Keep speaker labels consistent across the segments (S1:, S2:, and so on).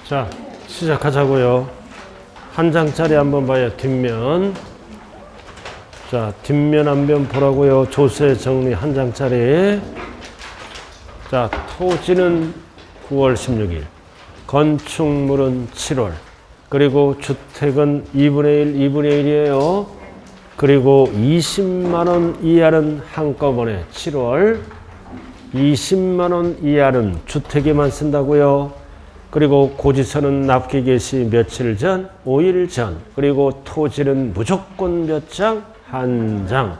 S1: 자, 시작하자고요. 한 장짜리 한번 봐요. 뒷면. 자, 뒷면 앞면 보라고요. 조세 정리 한 장짜리. 자, 토지는 9월 16일. 건축물은 7월. 그리고 주택은 2분의 1, 2분의 1이에요. 그리고 20만 원 이하는 한꺼번에 7월. 20만 원 이하는 주택에만 쓴다고요. 그리고 고지서는 납기 개시 며칠 전, 5일 전. 그리고 토지는 무조건 몇 장? 한 장.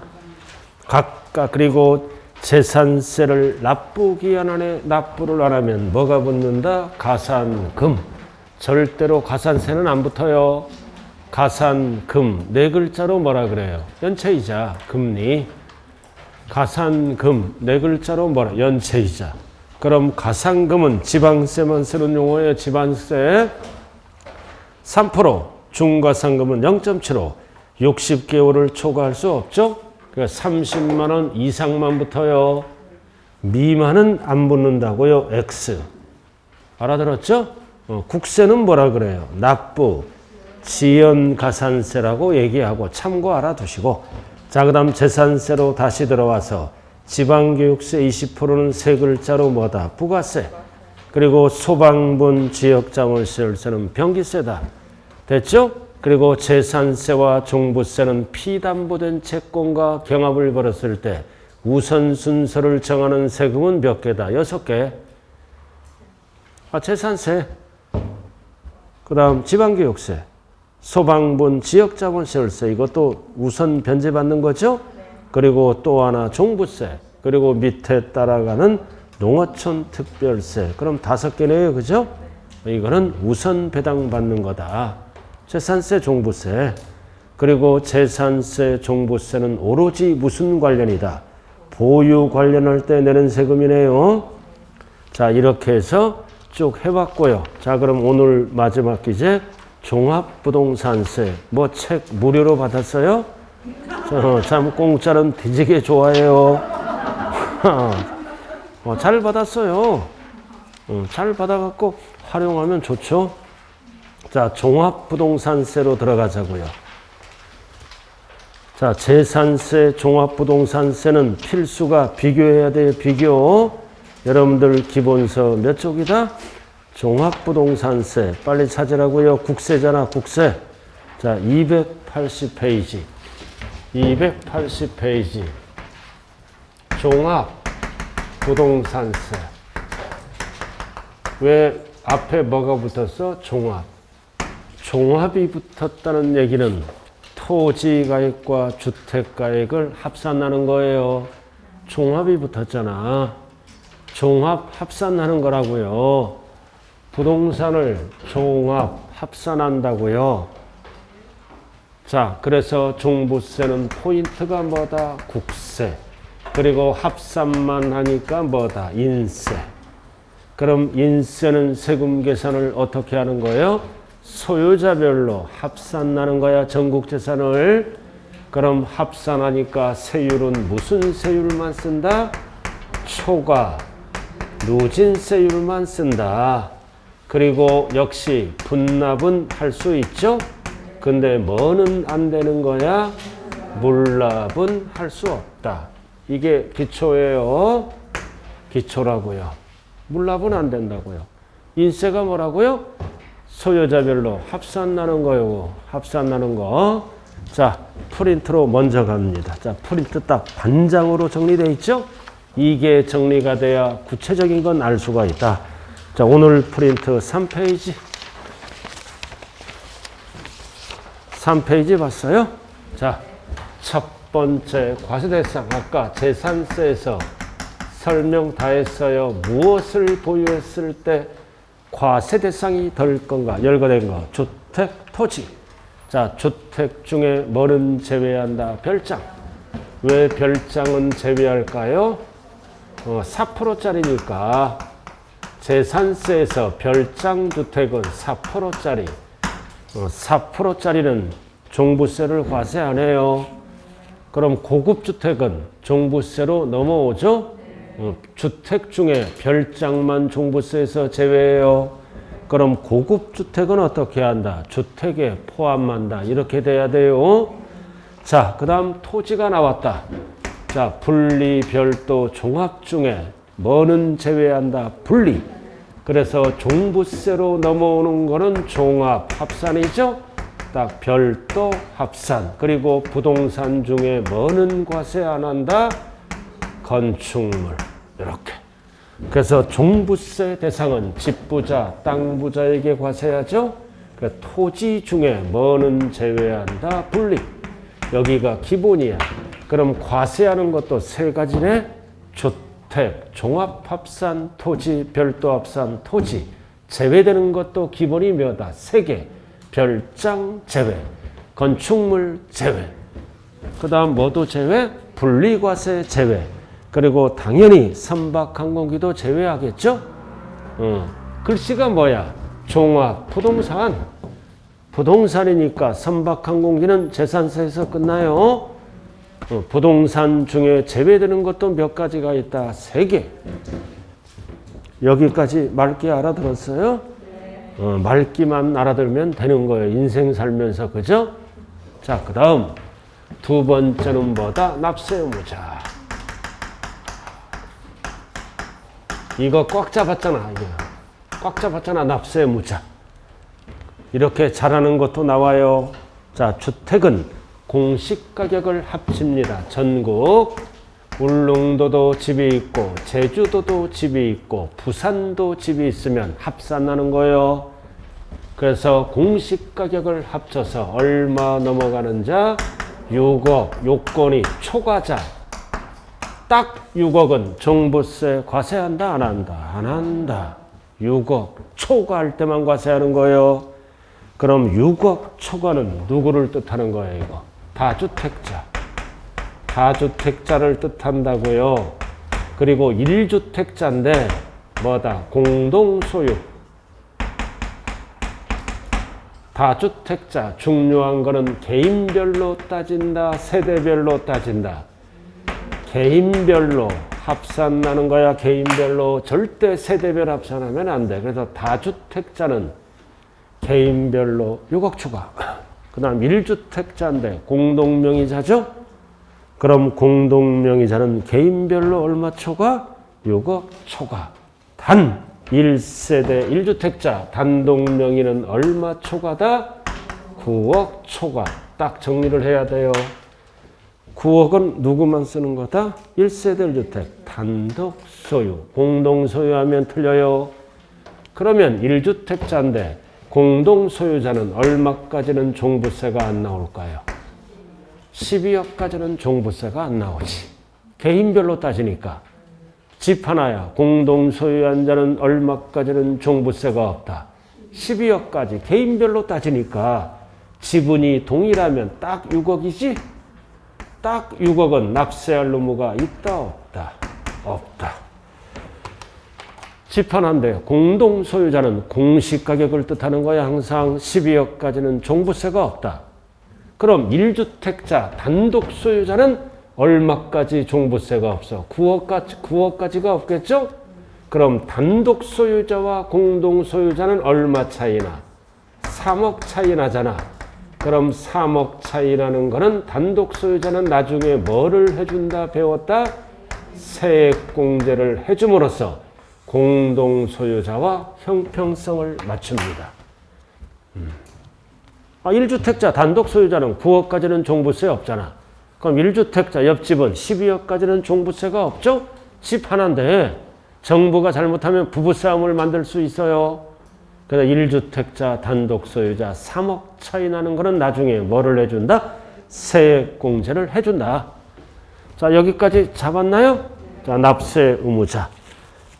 S1: 각각. 그리고 재산세를 납부기한 안에 납부를 안 하면 뭐가 붙는다? 가산금. 절대로 가산세는 안 붙어요. 가산금. 네 글자로 뭐라 그래요? 연체이자, 금리. 가산금. 네 글자로 뭐라? 연체이자. 그럼 가산금은 지방세만 쓰는 용어예요. 지방세 3%, 중과산금은 0.75, 60개월을 초과할 수 없죠. 그러니까 30만 원 이상만 붙어요. 미만은 안 붙는다고요. X. 알아들었죠? 국세는 뭐라 그래요? 납부, 지연가산세라고 얘기하고 참고 알아두시고. 자, 그 다음 재산세로 다시 들어와서 지방교육세 20%는 세 글자로 뭐다? 부가세. 그리고 소방분 지역자본시설세는 변기세다. 됐죠? 그리고 재산세와 종부세는 피담보된 채권과 경합을 벌였을 때 우선 순서를 정하는 세금은 몇 개다? 6개. 재산세. 그 다음 지방교육세. 소방분 지역자본시설세. 이것도 우선 변제받는 거죠? 그리고 또 하나 종부세. 그리고 밑에 따라가는 농어촌 특별세. 그럼 5개네요. 그죠? 이거는 우선 배당받는 거다. 재산세, 종부세. 그리고 재산세, 종부세는 오로지 무슨 관련이다? 보유 관련할 때 내는 세금이네요. 자, 이렇게 해서 쭉 해봤고요. 자, 그럼 오늘 마지막 기재 종합부동산세. 뭐 책 무료로 받았어요? 참 공짜는 뒤지게 좋아해요. 잘 받았어요. 잘 받아갖고 활용하면 좋죠. 자, 종합부동산세로 들어가자고요. 자, 재산세, 종합부동산세는 필수가 비교해야 돼요. 비교. 여러분들 기본서 몇 쪽이다? 종합부동산세. 빨리 찾으라고요. 국세잖아, 국세. 자, 280페이지. 280페이지. 종합부동산세. 왜 앞에 뭐가 붙었어? 종합. 종합이 붙었다는 얘기는 토지가액과 주택가액을 합산하는 거예요. 종합이 붙었잖아. 종합 합산하는 거라고요. 부동산을 종합 합산한다고요. 자, 그래서 종부세는 포인트가 뭐다? 국세. 그리고 합산만 하니까 뭐다? 인세. 그럼 인세는 세금 계산을 어떻게 하는 거예요? 소유자별로 합산하는 거야. 전국재산을. 그럼 합산하니까 세율은 무슨 세율만 쓴다? 초과, 누진세율만 쓴다. 그리고 역시 분납은 할 수 있죠? 근데 뭐는 안 되는 거야? 물납은 할 수 없다. 이게 기초예요. 기초라고요. 물납은 안 된다고요. 인세가 뭐라고요? 소유자별로 합산나는 거요. 합산나는 거. 자, 프린트로 먼저 갑니다. 자, 프린트 딱 단장으로 정리되어 있죠? 이게 정리가 돼야 구체적인 건 알 수가 있다. 자, 오늘 프린트 3페이지. 3페이지 봤어요? 자, 첫 번째 과세대상. 아까 재산세에서 설명 다 했어요. 무엇을 보유했을 때 과세대상이 될 건가? 열거된 거. 주택, 토지. 자, 주택 중에 뭐는 제외한다? 별장. 왜 별장은 제외할까요? 4%짜리니까 재산세에서 별장 주택은 4%짜리. 4%짜리는 종부세를 과세 안 해요. 그럼 고급 주택은 종부세로 넘어오죠? 주택 중에 별장만 종부세에서 제외해요. 그럼 고급 주택은 어떻게 한다? 주택에 포함한다. 이렇게 돼야 돼요. 자, 그 다음 토지가 나왔다. 자, 분리, 별도, 종합 중에 뭐는 제외한다? 분리. 그래서 종부세로 넘어오는 거는 종합, 합산이죠? 딱 별도, 합산. 그리고 부동산 중에 뭐는 과세 안 한다? 건축물. 이렇게. 그래서 종부세 대상은 집부자, 땅부자에게 과세하죠? 그러니까 토지 중에 뭐는 제외한다? 분리. 여기가 기본이야. 그럼 과세하는 것도 세 가지네. 주택, 종합합산, 토지, 별도합산, 토지. 제외되는 것도 기본이 몇다? 세 개. 별장 제외, 건축물 제외. 그 다음 뭐도 제외? 분리과세 제외. 그리고 당연히 선박항공기도 제외하겠죠? 글씨가 뭐야? 종합, 부동산. 부동산이니까 선박항공기는 재산세에서 끝나요. 부동산 중에 제외되는 것도 몇 가지가 있다? 세 개. 여기까지 맑게 알아들었어요? 맑기만 알아들면 되는 거예요. 인생 살면서. 그죠? 자, 그 다음 두 번째는 뭐다? 납세 의무자. 이거 꽉 잡았잖아. 이거. 꽉 잡았잖아. 납세 의무자. 이렇게 잘하는 것도 나와요. 자, 주택은 공시가격을 합칩니다. 전국 울릉도도 집이 있고 제주도도 집이 있고 부산도 집이 있으면 합산하는 거예요. 그래서 공시가격을 합쳐서 얼마 넘어가는 자? 6억. 요건이 초과자. 딱 6억은 종부세 과세한다 안 한다? 안 한다. 6억 초과할 때만 과세하는 거예요. 그럼 6억 초과는 누구를 뜻하는 거예요? 이거 다주택자. 다주택자를 뜻한다고요. 그리고 1주택자인데 뭐다? 공동소유. 다주택자 중요한 거는 개인별로 따진다, 세대별로 따진다. 개인별로 합산하는 거야. 개인별로. 절대 세대별 합산하면 안 돼. 그래서 다주택자는 개인별로 6억 초과. 그 다음 1주택자인데 공동명의자죠? 그럼 공동명의자는 개인별로 얼마 초과? 6억 초과. 단 1세대 1주택자 단독명의는 얼마 초과다? 9억 초과. 딱 정리를 해야 돼요. 9억은 누구만 쓰는 거다? 1세대 1주택 단독 소유. 공동 소유하면 틀려요. 그러면 1주택자인데 공동 소유자는 얼마까지는 종부세가 안 나올까요? 12억까지는 종부세가 안 나오지. 개인별로 따지니까. 집 하나야. 공동 소유한 자는 얼마까지는 종부세가 없다. 12억까지. 개인별로 따지니까 지분이 동일하면 딱 6억이지? 딱 6억은 납세할 의무가 있다 없다? 없다. 집 하나인데 공동 소유자는 공시가격을 뜻하는 거야. 항상 12억까지는 종부세가 없다. 그럼 1주택자 단독 소유자는 얼마까지 종부세가 없어? 9억까지가 없겠죠? 그럼 단독 소유자와 공동 소유자는 얼마 차이나? 3억 차이 나잖아. 그럼 3억 차이 나는 거는 단독 소유자는 나중에 뭐를 해준다 배웠다? 세액공제를 해줌으로써 공동 소유자와 형평성을 맞춥니다. 1주택자 단독 소유자는 9억까지는 종부세 없잖아. 그럼 1주택자 옆집은 12억까지는 종부세가 없죠? 집 하나인데 정부가 잘못하면 부부싸움을 만들 수 있어요. 그래서 1주택자 단독 소유자 3억 차이 나는 거는 나중에 뭐를 해준다? 세액공제를 해준다. 자, 여기까지 잡았나요? 자, 납세 의무자.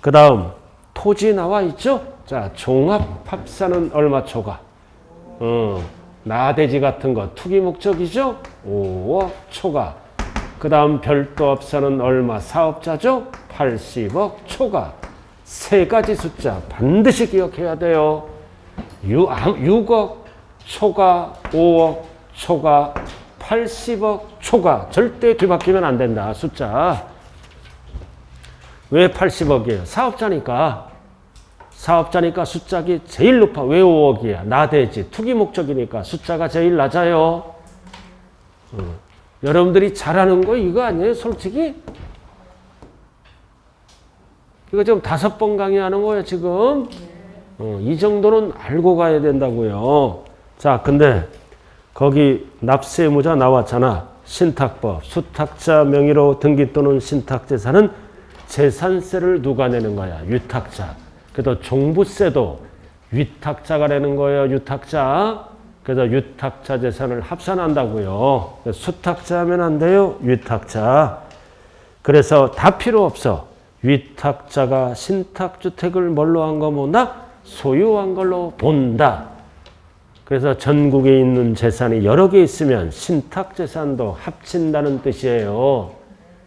S1: 그 다음 토지 나와 있죠? 자, 종합합산은 얼마 초과? 나대지 같은 거 투기 목적이죠? 5억 초과. 그 다음 별도 합산은 얼마? 사업자죠? 80억 초과. 세 가지 숫자 반드시 기억해야 돼요. 6억 초과, 5억 초과, 80억 초과. 절대 뒤바뀌면 안 된다. 숫자. 왜 80억이에요? 사업자니까. 사업자니까 숫자가 제일 높아. 왜 5억이야? 나대지. 투기 목적이니까 숫자가 제일 낮아요. 여러분들이 잘하는 거 이거 아니에요? 솔직히? 이거 지금 5번 강의하는 거예요, 지금. 이 정도는 알고 가야 된다고요. 자, 근데 거기 납세무자 나왔잖아. 신탁법. 수탁자 명의로 등기 또는 신탁재산은 재산세를 누가 내는 거야? 유탁자. 그래서 종부세도 위탁자가 내는 거예요. 유탁자. 그래서 유탁자 재산을 합산한다고요. 수탁자 하면 안 돼요. 위탁자. 그래서 다 필요 없어. 위탁자가 신탁주택을 뭘로 한 거 본다? 소유한 걸로 본다. 그래서 전국에 있는 재산이 여러 개 있으면 신탁재산도 합친다는 뜻이에요.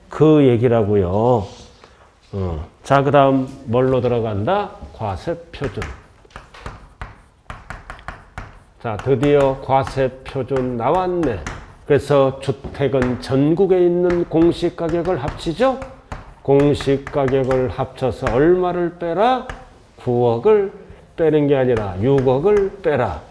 S1: 그 얘기라고요. 자, 그 다음 뭘로 들어간다? 과세표준. 자, 드디어 과세표준 나왔네. 그래서 주택은 전국에 있는 공시가격을 합치죠? 공시가격을 합쳐서 얼마를 빼라? 9억을 빼는 게 아니라 6억을 빼라.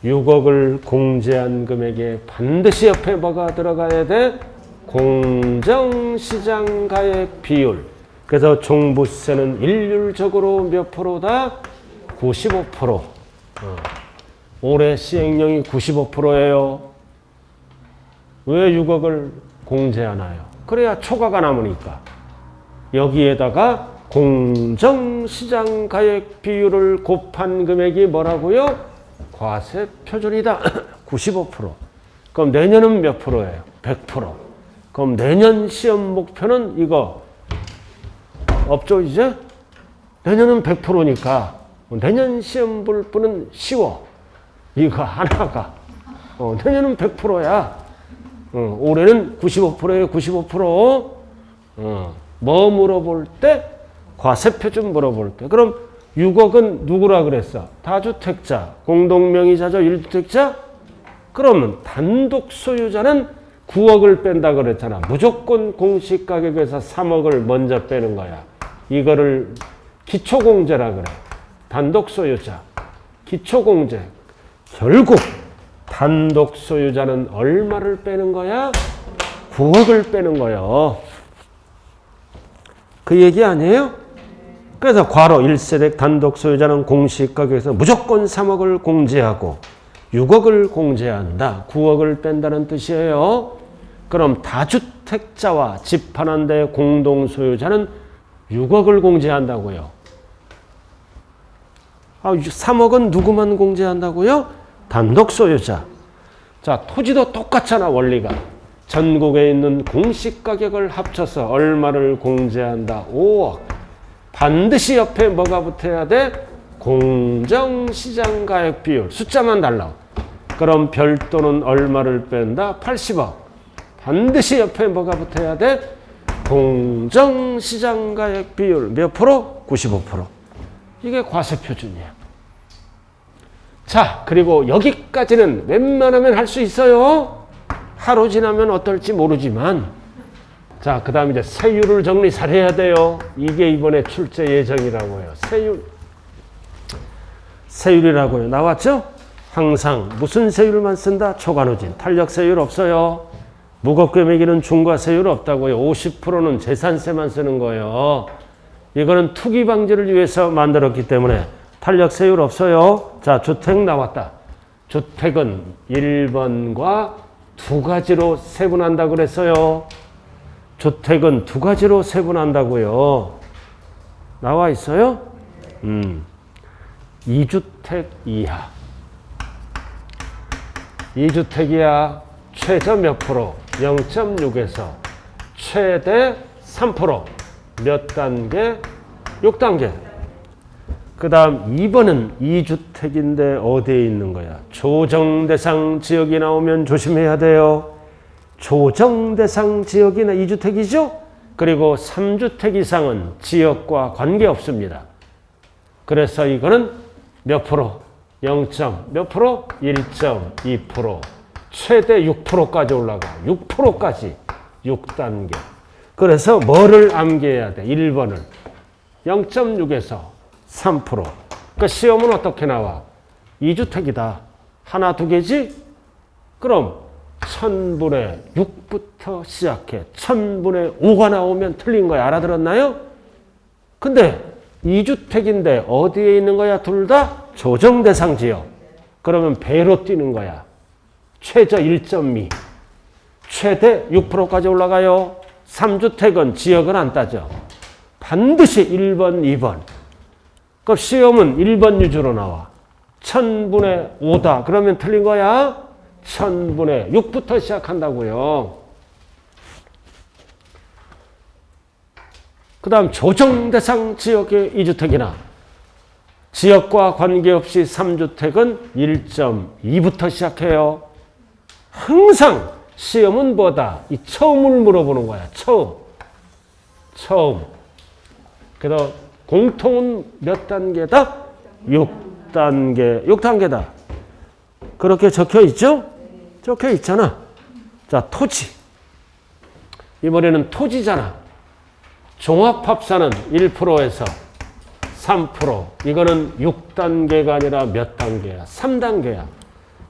S1: 6억을 공제한 금액에 반드시 옆에 뭐가 들어가야 돼? 공정시장가액 비율. 그래서 종부세는 일률적으로 몇 프로다? 95%. 올해 시행령이 95%예요. 왜 6억을 공제하나요? 그래야 초과가 남으니까. 여기에다가 공정시장가액 비율을 곱한 금액이 뭐라고요? 과세표준이다. 95%. 그럼 내년은 몇 프로예요? 100%. 그럼 내년 시험 목표는 이거 없죠, 이제? 내년은 100%니까 내년 시험 볼 분은 쉬워. 이거 하나가. 내년은 100%야. 올해는 95%예요, 95%. 뭐 물어볼 때? 과세표준 물어볼 때. 그럼 6억은 누구라 그랬어? 다주택자, 공동명의자죠, 1주택자? 그러면 단독 소유자는 9억을 뺀다 그랬잖아. 무조건 공시가격에서 3억을 먼저 빼는 거야. 이거를 기초공제라 그래. 단독 소유자, 기초공제. 결국 단독 소유자는 얼마를 빼는 거야? 9억을 빼는 거예요. 그 얘기 아니에요? 그래서 괄호 1세대 단독 소유자는 공시가격에서 무조건 3억을 공제하고 6억을 공제한다. 9억을 뺀다는 뜻이에요. 그럼 다주택자와 집 하나인 데 공동 소유자는 6억을 공제한다고요. 3억은 누구만 공제한다고요? 단독 소유자. 자, 토지도 똑같잖아, 원리가. 전국에 있는 공시가격을 합쳐서 얼마를 공제한다? 5억. 반드시 옆에 뭐가 붙어야 돼? 공정시장가액 비율. 숫자만 달라. 그럼 별도는 얼마를 뺀다? 80억. 반드시 옆에 뭐가 붙어야 돼? 공정시장가액 비율 몇 프로? 95%. 이게 과세표준이야. 자, 그리고 여기까지는 웬만하면 할 수 있어요. 하루 지나면 어떨지 모르지만. 자, 그 다음 이제 세율을 정리 잘 해야 돼요. 이게 이번에 출제 예정이라고요. 세율이라고요. 나왔죠? 항상 무슨 세율만 쓴다? 초과누진. 탄력세율 없어요. 무겁게 매기는 중과세율 없다고요. 50%는 재산세만 쓰는 거예요. 이거는 투기 방지를 위해서 만들었기 때문에 탄력세율 없어요. 자, 주택 나왔다. 주택은 1번과 두 가지로 세분한다고 그랬어요. 주택은 두 가지로 세분한다고요. 나와 있어요? 2주택 이하. 2주택 이하 최저 몇 프로? 0.6에서 최대 3%. 몇 단계? 6단계. 그 다음 2번은 2주택인데 어디에 있는 거야? 조정대상 지역이 나오면 조심해야 돼요. 조정대상 지역이나 2주택이죠? 그리고 3주택 이상은 지역과 관계없습니다. 그래서 이거는 몇 프로? 0. 몇 프로? 1.2%. 최대 6%까지 올라가. 6%까지. 6단계. 그래서 뭐를 암기해야 돼? 1번을. 0.6에서 3%. 그 시험은 어떻게 나와? 2주택이다. 하나, 두 개지? 그럼 1000분의 6부터 시작해. 1000분의 5가 나오면 틀린 거야. 알아들었나요? 근데 2주택인데 어디에 있는 거야? 둘 다 조정대상 지역. 그러면 배로 뛰는 거야. 최저 1.2. 최대 6%까지 올라가요. 3주택은 지역은 안 따져. 반드시 1번, 2번. 그럼 시험은 1번 위주로 나와. 1000분의 5다. 그러면 틀린 거야. 1000분의 6부터 시작한다고요. 그 다음 조정대상 지역의 2주택이나 지역과 관계없이 3주택은 1.2부터 시작해요. 항상 시험은 뭐다? 이 처음을 물어보는 거야. 처음. 그래서 공통은 몇 단계다? 6단계. 6단계다. 그렇게 적혀 있죠? 적혀 있잖아. 자, 토지. 이번에는 토지잖아. 종합합산은 1%에서 3%. 이거는 6단계가 아니라 몇 단계야? 3단계야.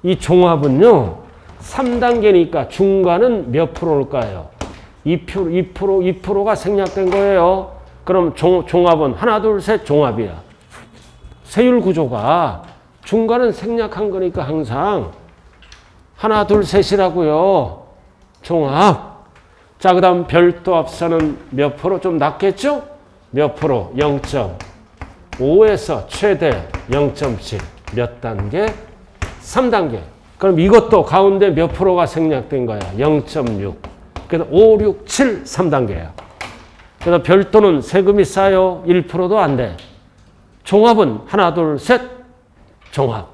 S1: 이 종합은요, 3단계니까 중간은 몇 프로일까요? 2%가 생략된 거예요. 그럼 종합은 하나, 둘, 셋 종합이야. 세율 구조가 중간은 생략한 거니까 항상 하나, 둘, 셋이라고요. 종합. 자, 그 다음 별도 합산은 몇 프로? 좀 낮겠죠? 몇 프로? 0.5에서 최대 0.7. 몇 단계? 3단계. 그럼 이것도 가운데 몇 프로가 생략된 거야? 0.6. 그래서 5, 6, 7, 3단계야. 그래서 별도는 세금이 싸요. 1%도 안 돼. 종합은 하나, 둘, 셋. 종합.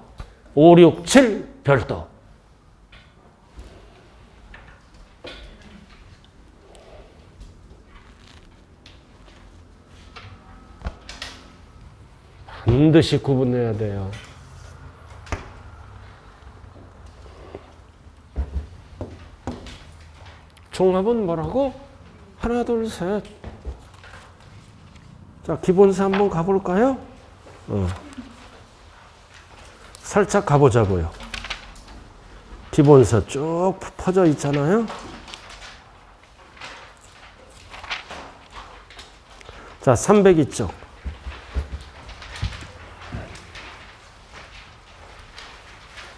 S1: 5, 6, 7 별도. 반드시 구분해야 돼요. 종합은 뭐라고? 하나, 둘, 셋. 자, 기본서 한번 가볼까요? 살짝 가보자고요. 기본서 쭉 퍼져 있잖아요. 자, 302쪽.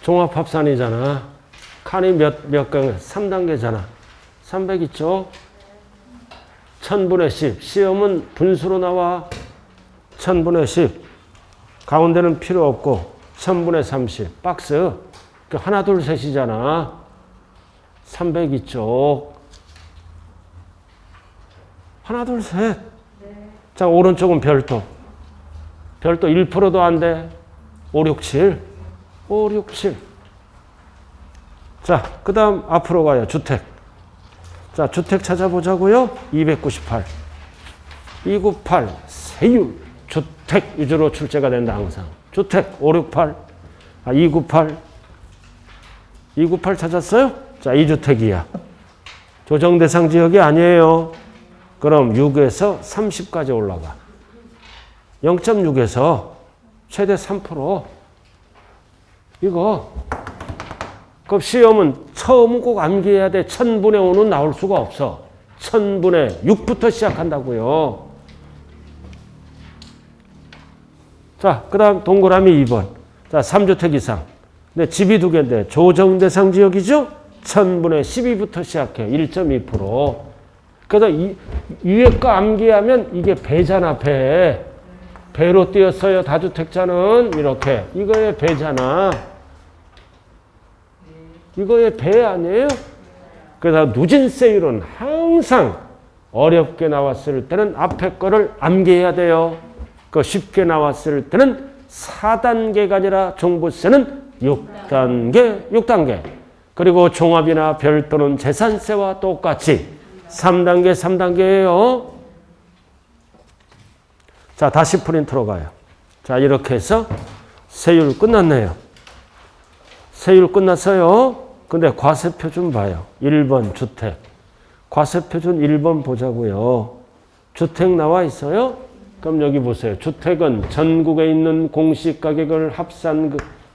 S1: 종합합산이잖아. 칸이 몇 강? 3단계잖아. 302쪽. 1000분의 10. 시험은 분수로 나와. 1000분의 10. 가운데는 필요 없고 1000분의 30. 박스. 하나, 둘, 셋이잖아. 302쪽. 하나, 둘, 셋. 자, 오른쪽은 별도. 별도 1%도 안 돼. 5, 6, 7. 5, 6, 7. 자, 그 다음 앞으로 가요. 주택. 자, 주택 찾아보자고요. 298. 298. 세율. 주택 위주로 출제가 된다, 항상. 주택. 568. 298. 298 찾았어요? 자, 2주택이야. 조정대상 지역이 아니에요. 그럼 6에서 30까지 올라가. 0.6에서 최대 3%. 이거. 그럼 시험은 처음은 꼭 암기해야 돼. 1000분의 5는 나올 수가 없어. 1000분의 6부터 시작한다고요. 자, 그 다음 동그라미 2번. 자, 3주택 이상. 근데 집이 두 개인데 조정대상 지역이죠? 1000분의 12부터 시작해. 1.2%. 그래서 위에 거 암기하면 이게 배잖아, 배. 배로 띄었어요. 다주택자는 이렇게. 이거의 배잖아. 이거의 배 아니에요? 그래서 누진세율은 항상 어렵게 나왔을 때는 앞에 거를 암기해야 돼요. 그 쉽게 나왔을 때는 4단계가 아니라 종부세는 6단계, 6단계. 그리고 종합이나 별도는 재산세와 똑같이 3단계, 3단계예요. 자, 다시 프린트로 가요. 자, 이렇게 해서 세율 끝났네요. 세율 끝났어요. 근데 과세표 좀 봐요. 1번 주택. 과세표 준 1번 보자고요. 주택 나와 있어요? 그럼 여기 보세요. 주택은 전국에 있는 공시가격을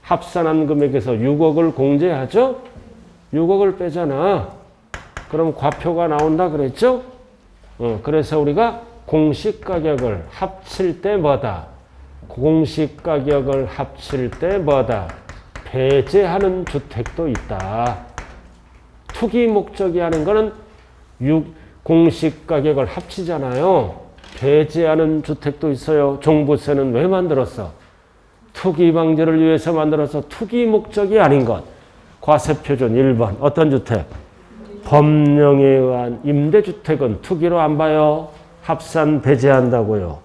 S1: 합산한 금액에서 6억을 공제하죠? 6억을 빼잖아. 그럼 과표가 나온다 그랬죠? 그래서 우리가 공시가격을 합칠 때 뭐다? 공시가격을 합칠 때 뭐다? 배제하는 주택도 있다. 투기 목적이 하는 거는 공시가격을 합치잖아요. 배제하는 주택도 있어요. 종부세는 왜 만들었어? 투기 방지를 위해서 만들어서 투기 목적이 아닌 것. 과세표준 1번. 어떤 주택? 법령에 의한 임대주택은 투기로 안 봐요. 합산 배제한다고요.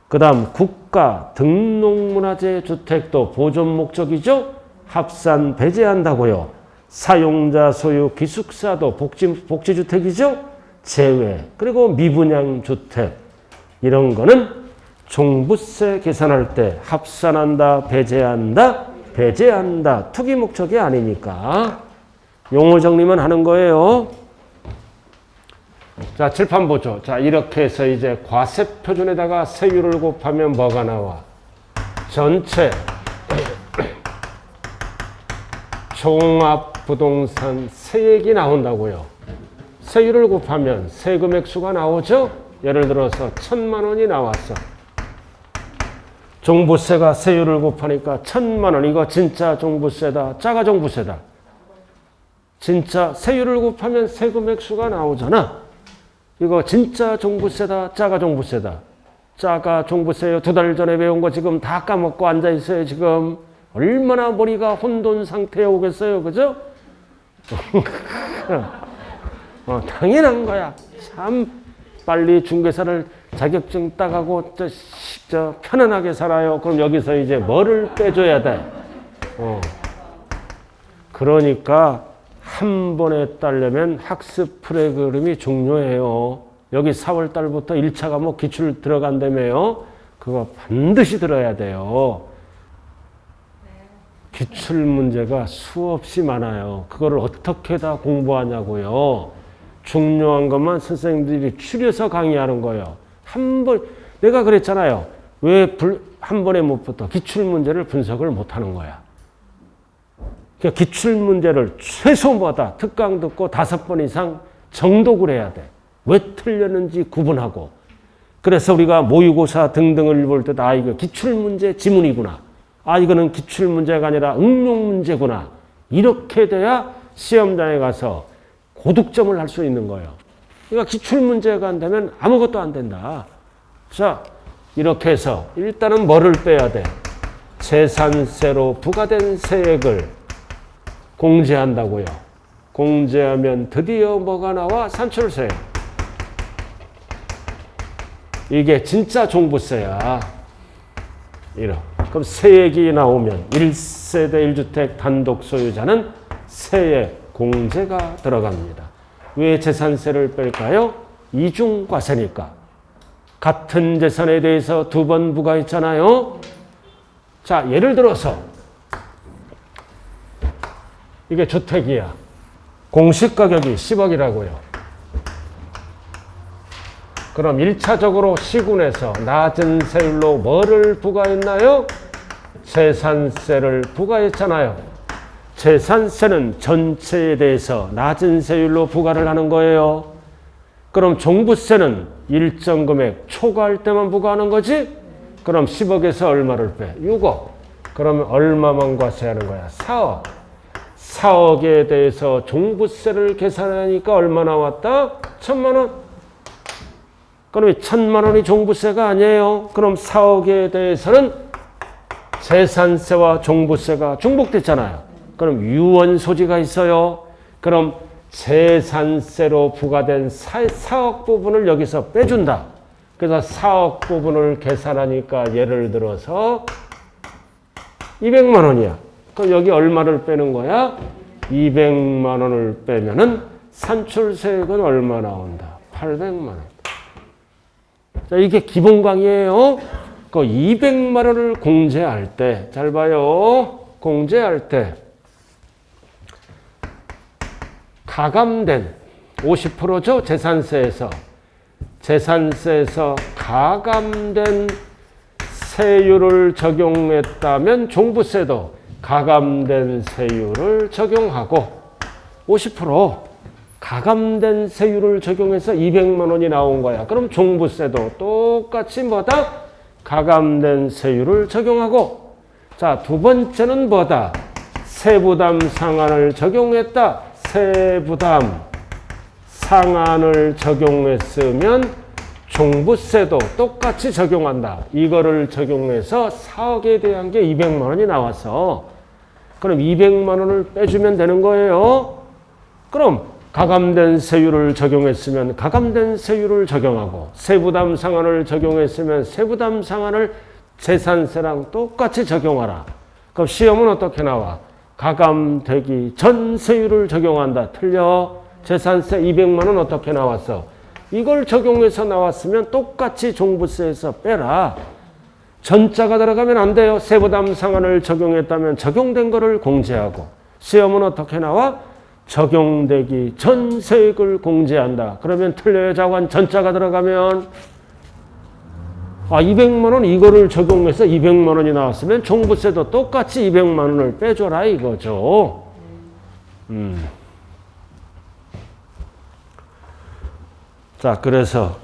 S1: 그 다음 국가 등록문화재 주택도 보존 목적이죠. 합산 배제한다고요. 사용자 소유 기숙사도 복지주택이죠. 제외. 그리고 미분양 주택. 이런 거는 종부세 계산할 때 합산한다, 배제한다, 배제한다. 투기 목적이 아니니까. 용어 정리만 하는 거예요. 자, 칠판 보죠. 자, 이렇게 해서 이제 과세표준에다가 세율을 곱하면 뭐가 나와? 전체 종합부동산 세액이 나온다고요. 세율을 곱하면 세금액수가 나오죠? 예를 들어서 1,000만 원이 나왔어. 종부세가 세율을 곱하니까 1,000만 원. 이거 진짜 종부세다, 짜가 종부세다. 진짜 세율을 곱하면 세금액수가 나오잖아. 이거 진짜 종부세다, 짜가 종부세다. 짜가 종부세요. 2달 전에 배운 거 지금 다 까먹고 앉아있어요. 지금 얼마나 머리가 혼돈 상태에 오겠어요. 그죠? 당연한 거야. 참 빨리 중개사를 자격증 따가고 편안하게 살아요. 그럼 여기서 이제 뭐를 빼줘야 돼? 그러니까 한 번에 따려면 학습 프로그램이 중요해요. 여기 4월 달부터 1차 과목 기출 들어간다며요. 그거 반드시 들어야 돼요. 기출 문제가 수없이 많아요. 그거를 어떻게 다 공부하냐고요. 중요한 것만 선생님들이 추려서 강의하는 거예요. 내가 그랬잖아요. 왜 한 번에 못 붙어? 기출 문제를 분석을 못 하는 거야. 그러니까 기출 문제를 최소마다 특강 듣고 5번 이상 정독을 해야 돼. 왜 틀렸는지 구분하고. 그래서 우리가 모의고사 등등을 볼 때도 이거 기출 문제 지문이구나. 이거는 기출 문제가 아니라 응용 문제구나. 이렇게 돼야 시험장에 가서 고득점을 할 수 있는 거예요. 그러니까 기출 문제가 안 되면 아무것도 안 된다. 자, 이렇게 해서 일단은 뭐를 빼야 돼? 재산세로 부과된 세액을 공제한다고요. 공제하면 드디어 뭐가 나와? 산출세. 이게 진짜 종부세야. 그럼 세액이 나오면 1세대 1주택 단독 소유자는 세액 공제가 들어갑니다. 왜 재산세를 뺄까요? 이중과세니까. 같은 재산에 대해서 2번 부과했잖아요. 자, 예를 들어서 이게 주택이야. 공시가격이 10억이라고요. 그럼 1차적으로 시군에서 낮은 세율로 뭐를 부과했나요? 재산세를 부과했잖아요. 재산세는 전체에 대해서 낮은 세율로 부과를 하는 거예요. 그럼 종부세는 일정 금액 초과할 때만 부과하는 거지? 그럼 10억에서 얼마를 빼? 6억. 그러면 얼마만 과세하는 거야? 4억. 4억에 대해서 종부세를 계산하니까 얼마 나왔다? 1,000만 원. 그럼 1,000만 원이 종부세가 아니에요. 그럼 4억에 대해서는 재산세와 종부세가 중복됐잖아요. 그럼 유언 소지가 있어요. 그럼 재산세로 부과된 4억 부분을 여기서 빼준다. 그래서 4억 부분을 계산하니까 예를 들어서 200만 원이야. 그럼 여기 얼마를 빼는 거야? 200만 원을 빼면은 산출세액은 얼마 나온다? 800만 원. 자, 이게 기본 강의예요. 그 200만 원을 공제할 때, 잘 봐요. 공제할 때 가감된 50%죠? 재산세에서. 재산세에서 가감된 세율을 적용했다면 종부세도 가감된 세율을 적용하고 50% 가감된 세율을 적용해서 200만 원이 나온 거야. 그럼 종부세도 똑같이 뭐다? 가감된 세율을 적용하고. 자, 두 번째는 뭐다? 세부담 상한을 적용했다. 세부담 상한을 적용했으면 종부세도 똑같이 적용한다. 이거를 적용해서 4억에 대한 게 200만 원이 나왔어. 그럼 200만 원을 빼주면 되는 거예요. 그럼 가감된 세율을 적용했으면 가감된 세율을 적용하고 세부담 상한을 적용했으면 세부담 상한을 재산세랑 똑같이 적용하라. 그럼 시험은 어떻게 나와? 가감되기 전 세율을 적용한다. 틀려. 재산세 200만 원 어떻게 나왔어? 이걸 적용해서 나왔으면 똑같이 종부세에서 빼라. 전자가 들어가면 안 돼요. 세부담 상한을 적용했다면 적용된 거를 공제하고. 시험은 어떻게 나와? 적용되기 전 세액을 공제한다. 그러면 틀려요. 자관 전자가 들어가면 200만 원 이거를 적용해서 200만 원이 나왔으면 종부세도 똑같이 200만 원을 빼줘라 이거죠. 자, 그래서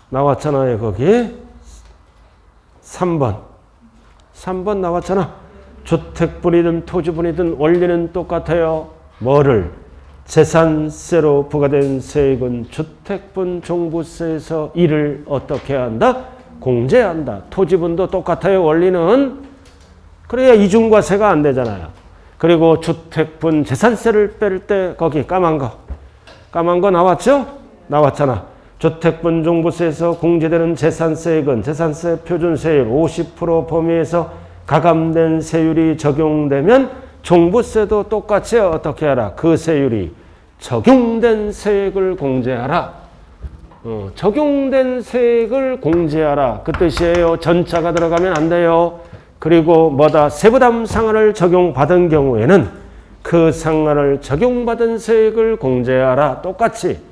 S1: 나왔잖아요. 거기 3번 나왔잖아. 주택분이든 토지분이든 원리는 똑같아요. 뭐를? 재산세로 부과된 세액은 주택분 종부세에서 이를 어떻게 한다? 공제한다. 토지분도 똑같아요. 원리는. 그래야 이중과세가 안 되잖아요. 그리고 주택분 재산세를 뺄 때 거기 까만 거 나왔죠? 나왔잖아. 주택분 종부세에서 공제되는 재산세액은 재산세 표준세율 50% 범위에서 가감된 세율이 적용되면 종부세도 똑같이 어떻게 하라? 그 세율이 적용된 세액을 공제하라. 적용된 세액을 공제하라. 그 뜻이에요. 전자가 들어가면 안 돼요. 그리고 뭐다? 세부담 상한을 적용받은 경우에는 그 상한을 적용받은 세액을 공제하라. 똑같이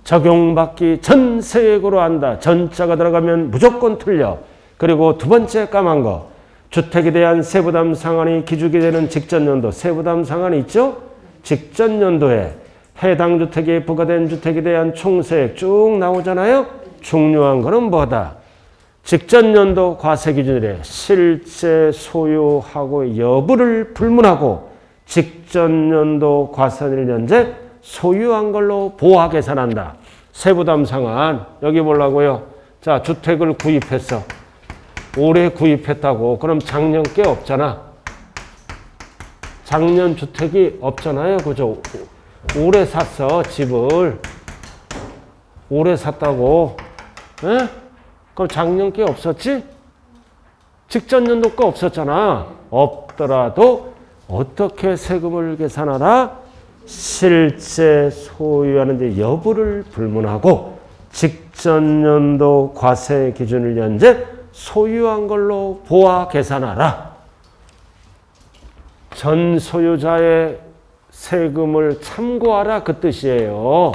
S1: 적용받기 전 세액으로 한다. 전자가 들어가면 무조건 틀려. 그리고 두 번째 까만 거. 주택에 대한 세부담 상한이 기준이 되는 직전연도 세부담 상한이 있죠? 직전연도에 해당 주택에 부과된 주택에 대한 총세액 쭉 나오잖아요? 중요한 거는 뭐다? 직전연도 과세기준이래. 실제 소유하고 여부를 불문하고 직전연도 과세를 현재 소유한 걸로 보화 계산한다. 세부담 상한 여기 보려고요. 자, 주택을 구입했어. 올해 구입했다고. 그럼 작년 게 없잖아. 작년 주택이 없잖아요. 그죠? 올해 샀어. 집을. 올해 샀다고. 에? 그럼 작년 게 없었지? 직전 연도 거 없었잖아. 없더라도 어떻게 세금을 계산하라? 실제 소유하는데 여부를 불문하고 직전 연도 과세 기준을 현재 소유한 걸로 보아 계산하라. 전 소유자의 세금을 참고하라 그 뜻이에요.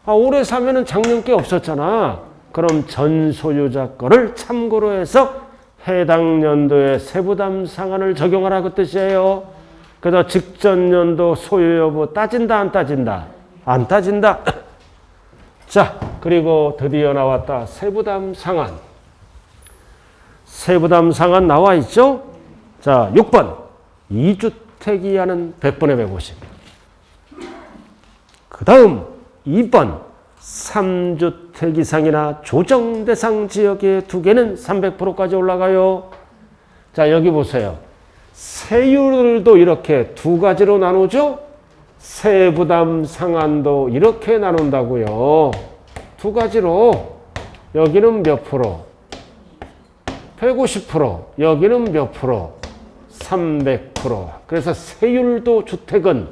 S1: 올해 사면은 작년 게 없었잖아. 그럼 전 소유자 거를 참고로 해서 해당 연도의 세부담 상한을 적용하라 그 뜻이에요. 그래서 직전 연도 소유 여부 따진다 안 따진다? 안 따진다. 자, 그리고 드디어 나왔다. 세부담 상한. 세부담 상한 나와 있죠? 자, 6번. 2주택 이하는 100분의 150. 그 다음 2번. 3주택 이상이나 조정 대상 지역의 두 개는 300%까지 올라가요. 자, 여기 보세요. 세율도 이렇게 두 가지로 나누죠? 세부담 상한도 이렇게 나눈다고요. 두 가지로. 여기는 몇 프로? 150%. 여기는 몇 프로? 300%. 그래서 세율도 주택은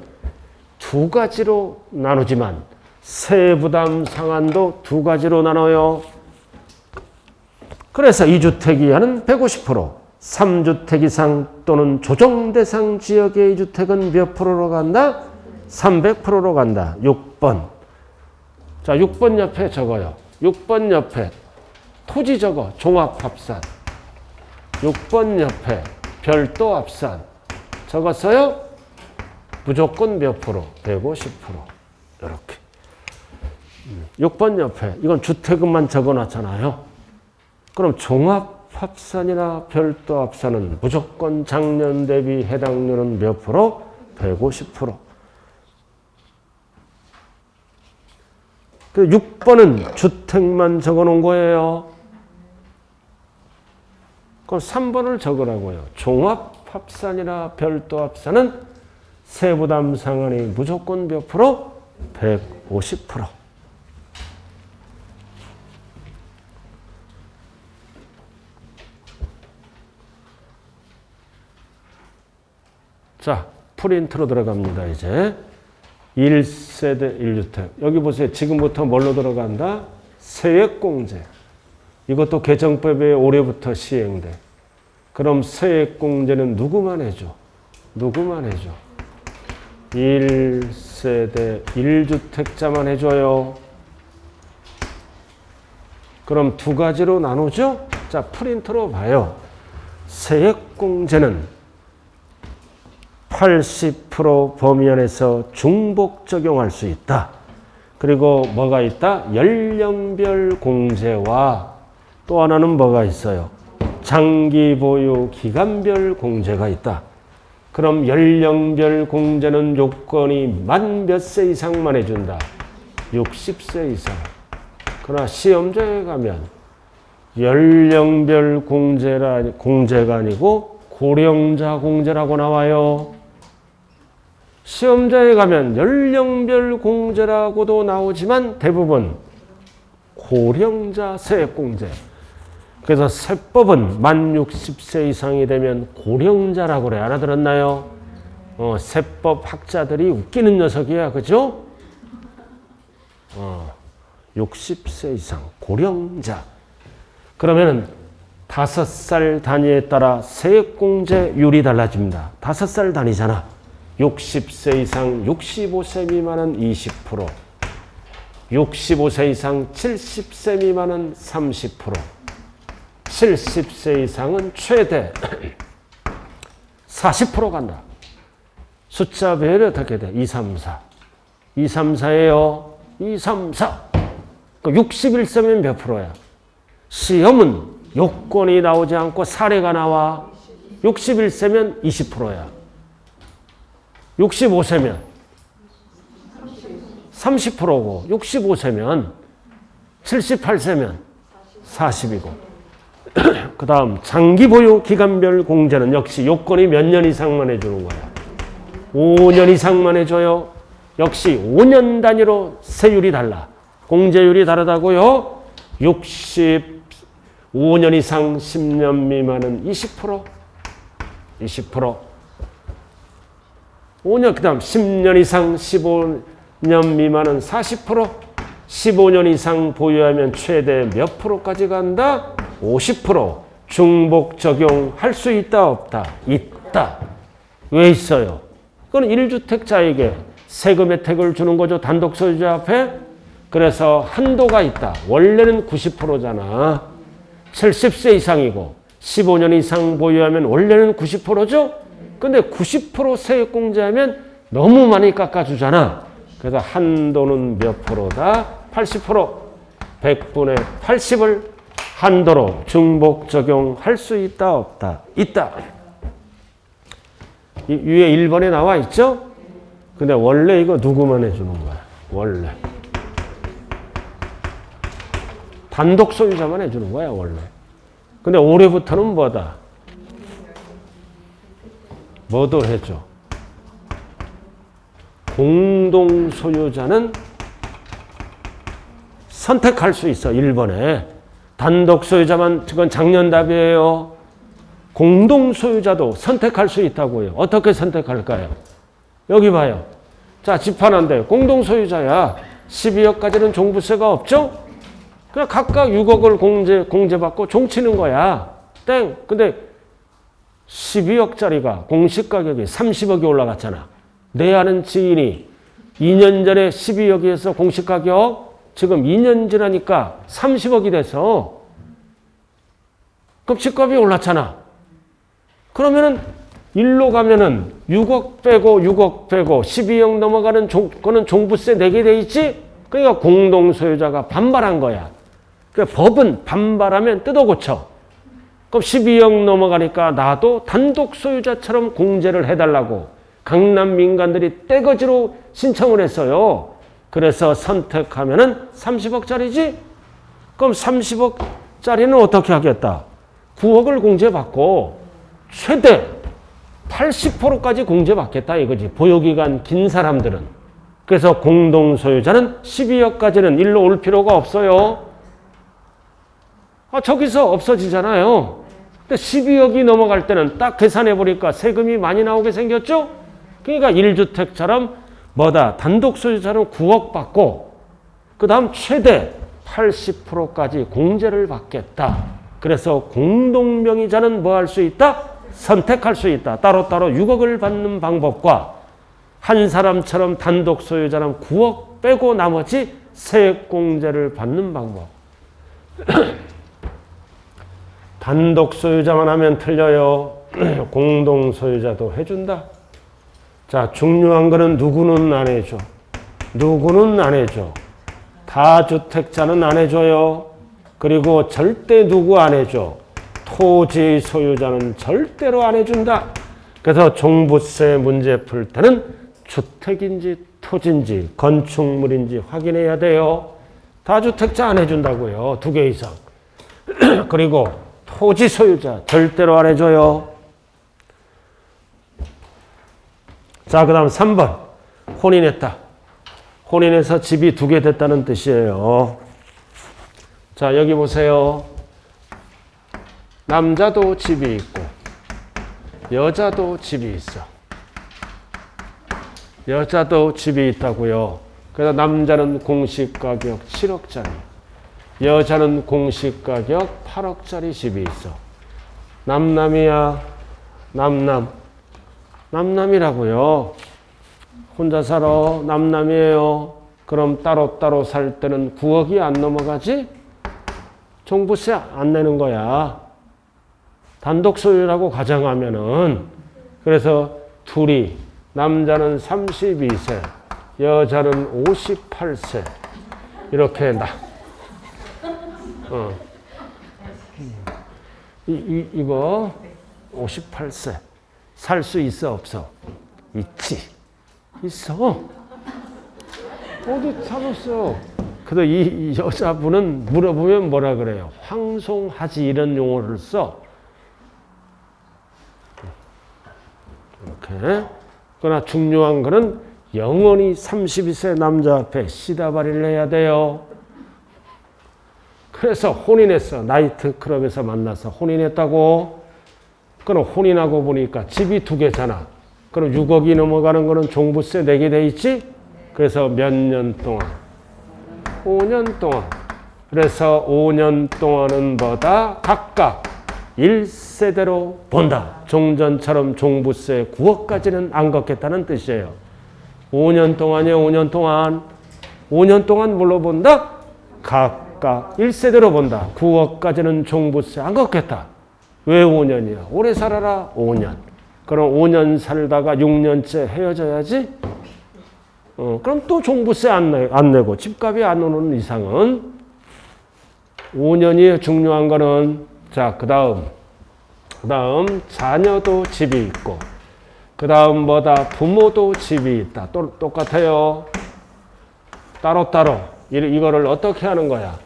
S1: 두 가지로 나누지만 세부담 상한도 두 가지로 나눠요. 그래서 2주택 이하는 150%, 3주택 이상 또는 조정 대상 지역의 2주택은 몇 프로로 간다? 300%로 간다. 6번. 자, 6번 옆에 적어요. 6번 옆에 토지 적어. 종합합산. 6번 옆에 별도 합산. 적었어요? 무조건 몇 프로? 150%. 이렇게. 6번 옆에 이건 주택은만 적어놨잖아요. 그럼 종합합산이나 별도 합산은 무조건 작년 대비 해당률은 몇 프로? 150%. 6번은 주택만 적어놓은 거예요. 그럼 3번을 적으라고요. 종합합산이나 별도 합산은 세부담 상한이 무조건 몇 프로? 150%. 자, 프린트로 들어갑니다. 이제 1세대 1주택. 여기 보세요. 지금부터 뭘로 들어간다? 세액공제. 이것도 개정법에 올해부터 시행돼. 그럼 세액공제는 누구만 해줘? 누구만 해줘? 1세대 1주택자만 해줘요. 그럼 두 가지로 나누죠? 자, 프린트로 봐요. 세액공제는 80% 범위 안에서 중복 적용할 수 있다. 그리고 뭐가 있다? 연령별 공제와 또 하나는 뭐가 있어요? 장기 보유 기간별 공제가 있다. 그럼 연령별 공제는 요건이 만 몇 세 이상만 해준다. 60세 이상. 그러나 시험장에 가면 연령별 공제가 아니고 고령자 공제라고 나와요. 시험장에 가면 연령별 공제라고도 나오지만 대부분 고령자 세액공제. 그래서 세법은 만 60세 이상이 되면 고령자라고 그래. 알아들었나요? 세법 학자들이 웃기는 녀석이야. 그죠? 60세 이상 고령자. 그러면은 5살 단위에 따라 세액공제율이 달라집니다. 5살 단위잖아. 60세 이상 65세 미만은 20%, 65세 이상 70세 미만은 30%, 70세 이상은 최대 40% 간다. 숫자 배열이 어떻게 돼? 2, 3, 4. 2, 3, 4예요. 2, 3, 4. 61세면 몇 프로야? 시험은 요건이 나오지 않고 사례가 나와. 61세면 20%야. 65세면 30%고 65세면 78세면 40이고 그 다음 장기 보유 기간별 공제는 역시 요건이 몇 년 이상만 해주는 거야. 5년 이상만 해줘요. 역시 5년 단위로 세율이 달라. 공제율이 다르다고요. 65년 이상 10년 미만은 20%, 20%. 5년, 그 다음 10년 이상 15년 미만은 40%, 15년 이상 보유하면 최대 몇 프로까지 간다? 50%. 중복 적용할 수 있다, 없다? 있다. 왜 있어요? 그건 1주택자에게 세금 혜택을 주는 거죠. 단독 소유자 앞에. 그래서 한도가 있다. 원래는 90%잖아. 70세 이상이고 15년 이상 보유하면 원래는 90%죠? 근데 90% 세액공제하면 너무 많이 깎아주잖아. 그래서 한도는 몇 프로다? 80%. 100분의 80을 한도로 중복 적용할 수 있다, 없다? 있다. 위에 1번에 나와 있죠? 근데 원래 이거 누구만 해주는 거야? 원래. 단독 소유자만 해주는 거야, 원래. 근데 올해부터는 뭐다? 뭐도 해줘? 공동 소유자는 선택할 수 있어, 1번에. 단독 소유자만, 그건 작년 답이에요. 공동 소유자도 선택할 수 있다고요. 어떻게 선택할까요? 여기 봐요. 자, 집 하나인데 공동 소유자야. 12억까지는 종부세가 없죠? 그냥 각각 6억을 공제받고 종치는 거야. 땡. 근데 12억짜리가 공시가격이 30억이 올라갔잖아. 내 아는 지인이 2년 전에 12억에서 공시가격 지금 2년 지나니까 30억이 돼서 그럼 집값이 올랐잖아. 그러면은 일로 가면은 6억 빼고 6억 빼고 12억 넘어가는 거는 종부세 내게 돼 있지? 그러니까 공동소유자가 반발한 거야. 그러니까 법은 반발하면 뜯어 고쳐. 그럼 12억 넘어가니까 나도 단독 소유자처럼 공제를 해달라고 강남 민간들이 떼거지로 신청을 했어요. 그래서 선택하면은 30억짜리지? 그럼 30억짜리는 어떻게 하겠다? 9억을 공제받고 최대 80%까지 공제받겠다 이거지. 보유기간 긴 사람들은. 그래서 공동소유자는 12억까지는 일로 올 필요가 없어요. 저기서 없어지잖아요. 근데 12억이 넘어갈 때는 딱 계산해보니까 세금이 많이 나오게 생겼죠? 그러니까 1주택처럼 단독 소유자는 9억 받고 그 다음 최대 80%까지 공제를 받겠다. 그래서 공동명의자는 뭐 할 수 있다? 선택할 수 있다. 따로따로 6억을 받는 방법과 한 사람처럼 단독 소유자는 9억 빼고 나머지 세액공제를 받는 방법. 단독 소유자만 하면 틀려요. 공동 소유자도 해준다. 자, 중요한 거는 누구는 안 해줘. 누구는 안 해줘. 다주택자는 안 해줘요. 그리고 절대 누구 안 해줘. 토지 소유자는 절대로 안 해준다. 그래서 종부세 문제 풀 때는 주택인지 토지인지 건축물인지 확인해야 돼요. 다주택자 안 해준다고요. 2개 이상. 그리고 토지 소유자 절대로 안 해줘요. 자, 그 다음 3번. 혼인했다. 혼인해서 집이 2개 됐다는 뜻이에요. 자, 여기 보세요. 남자도 집이 있고 여자도 집이 있어. 여자도 집이 있다고요. 그래서 남자는 공시가격 7억짜리, 여자는 공시가격 8억짜리 집이 있어. 남남이야. 남남이라고요. 혼자 살아. 남남이에요. 그럼 따로따로 살 때는 9억이 안 넘어가지? 종부세 안 내는 거야. 단독 소유라고 가정하면은. 그래서 둘이, 남자는 32세, 여자는 58세. 이렇게 이거 58세. 살 수 있어, 없어? 있지. 있어. 어디 사줬어? 그래도 이 여자분은 물어보면 뭐라 그래요? 황송하지 이런 용어를 써. 이렇게. 그러나 중요한 거는 영원히 32세 남자 앞에 시다바리를 해야 돼요. 그래서 혼인했어. 나이트클럽에서 만나서 혼인했다고. 그럼 혼인하고 보니까 집이 2개잖아. 그럼 6억이 넘어가는 거는 종부세 내게 돼 있지? 그래서 몇 년 동안? 5년 동안. 그래서 5년 동안은 각각 1세대로 본다. 종전처럼 종부세 9억까지는 안 걷겠다는 뜻이에요. 5년 동안이요. 5년 동안. 5년 동안 뭘로 본다? 각각 1세대로 본다. 9억까지는 종부세 안 걷겠다. 왜 5년이야? 오래 살아라. 5년. 그럼 5년 살다가 6년째 헤어져야지? 그럼 또 종부세 안 내고 집값이 안 오는 이상은 5년이 중요한 거는. 자, 그 다음 자녀도 집이 있고 그 다음 부모도 집이 있다. 똑같아요. 따로따로 이거를 어떻게 하는 거야?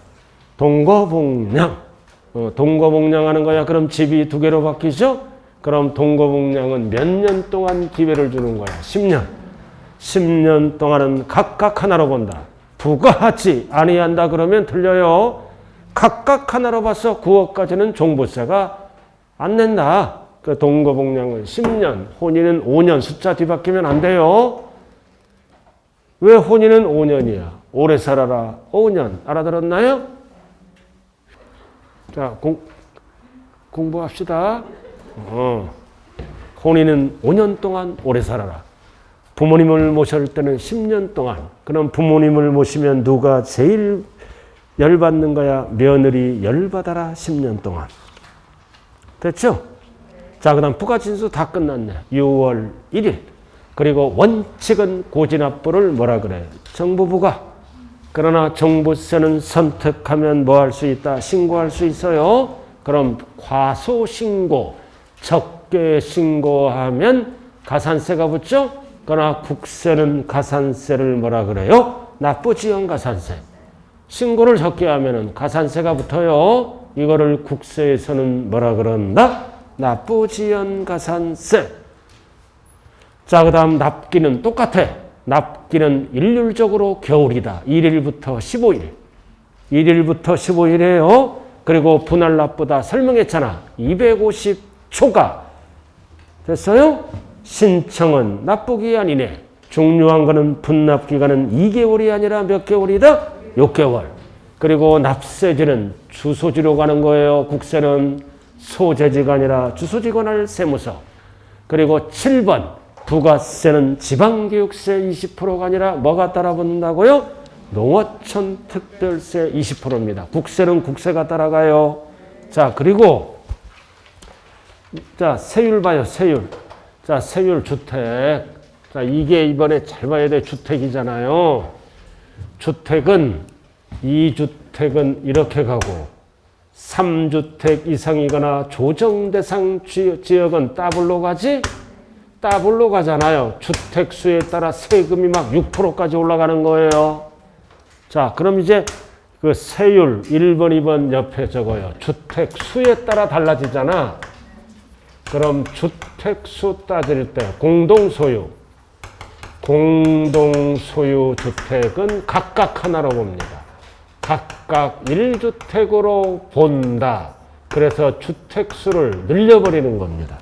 S1: 동거복량. 동거복량 하는 거야. 그럼 집이 2개로 바뀌죠? 그럼 동거복량은 몇 년 동안 기회를 주는 거야? 10년. 10년 동안은 각각 하나로 본다. 부가하지 아니한다 그러면 틀려요. 각각 하나로 봐서 9억까지는 종부세가 안 낸다. 그 동거복량은 10년, 혼인은 5년. 숫자 뒤바뀌면 안 돼요. 왜 혼인은 5년이야? 오래 살아라. 5년. 알아들었나요? 자, 공부합시다. 혼인은 5년 동안 오래 살아라. 부모님을 모실 때는 10년 동안. 그럼 부모님을 모시면 누가 제일 열받는 거야? 며느리 열받아라 10년 동안. 됐죠? 자, 그 다음 부가진수 다 끝났네. 6월 1일. 그리고 원칙은 고지납부를 뭐라 그래? 정부부가. 그러나 종부세는 선택하면 뭐 할 수 있다? 신고할 수 있어요. 그럼 과소신고, 적게 신고하면 가산세가 붙죠? 그러나 국세는 가산세를 뭐라 그래요? 납부지연가산세. 신고를 적게 하면 가산세가 붙어요. 이거를 국세에서는 뭐라 그런다? 납부지연가산세. 자, 그 다음 납기는 똑같아. 납기는 일률적으로 겨울이다. 1일부터 15일. 1일부터 15일이에요. 그리고 분할 납부다 설명했잖아. 250초가. 됐어요? 신청은 납부기한이네. 중요한 거는 분납기간은 2개월이 아니라 몇 개월이다? 6개월. 그리고 납세지는 주소지로 가는 거예요. 국세는 소재지가 아니라 주소지 관할 세무서. 그리고 7번 부가세는 지방교육세 20%가 아니라 뭐가 따라붙는다고요? 농어촌 특별세 20%입니다. 국세는 국세가 따라가요. 자, 그리고 자, 세율 봐요. 세율. 자, 세율 주택. 자, 이게 이번에 잘 봐야 돼. 주택이잖아요. 주택은 2주택은 이렇게 가고 3주택 이상이거나 조정대상 지역은 더블로 가지? 더블로 가잖아요. 주택수에 따라 세금이 막 6%까지 올라가는 거예요. 자, 그럼 이제 그 세율 1번, 2번 옆에 적어요. 주택수에 따라 달라지잖아. 그럼 주택수 따질 때 공동소유 주택은 각각 하나로 봅니다. 각각 1주택으로 본다. 그래서 주택수를 늘려버리는 겁니다.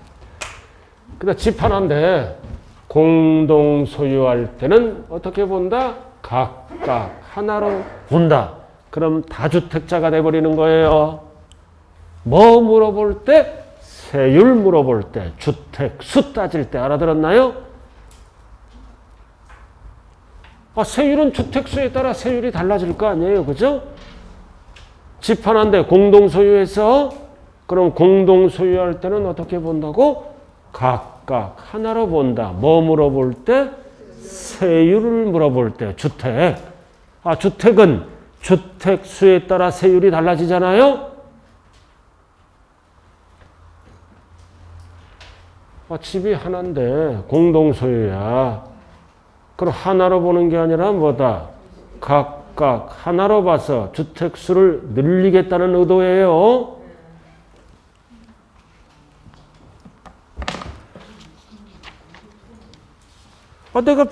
S1: 그러니까 집 하나인데 공동 소유할 때는 어떻게 본다? 각각 하나로 본다. 그럼 다주택자가 돼버리는 거예요. 뭐 물어볼 때? 세율 물어볼 때, 주택수 따질 때. 알아들었나요? 세율은 주택수에 따라 세율이 달라질 거 아니에요. 그죠? 집 하나인데 공동 소유해서 그럼 공동 소유할 때는 어떻게 본다고? 각각 하나로 본다. 뭐 물어볼 때? 세율을 물어볼 때. 주택. 주택은 주택수에 따라 세율이 달라지잖아요. 집이 하나인데 공동소유야. 그럼 하나로 보는 게 아니라 뭐다? 각각 하나로 봐서 주택수를 늘리겠다는 의도예요. 내가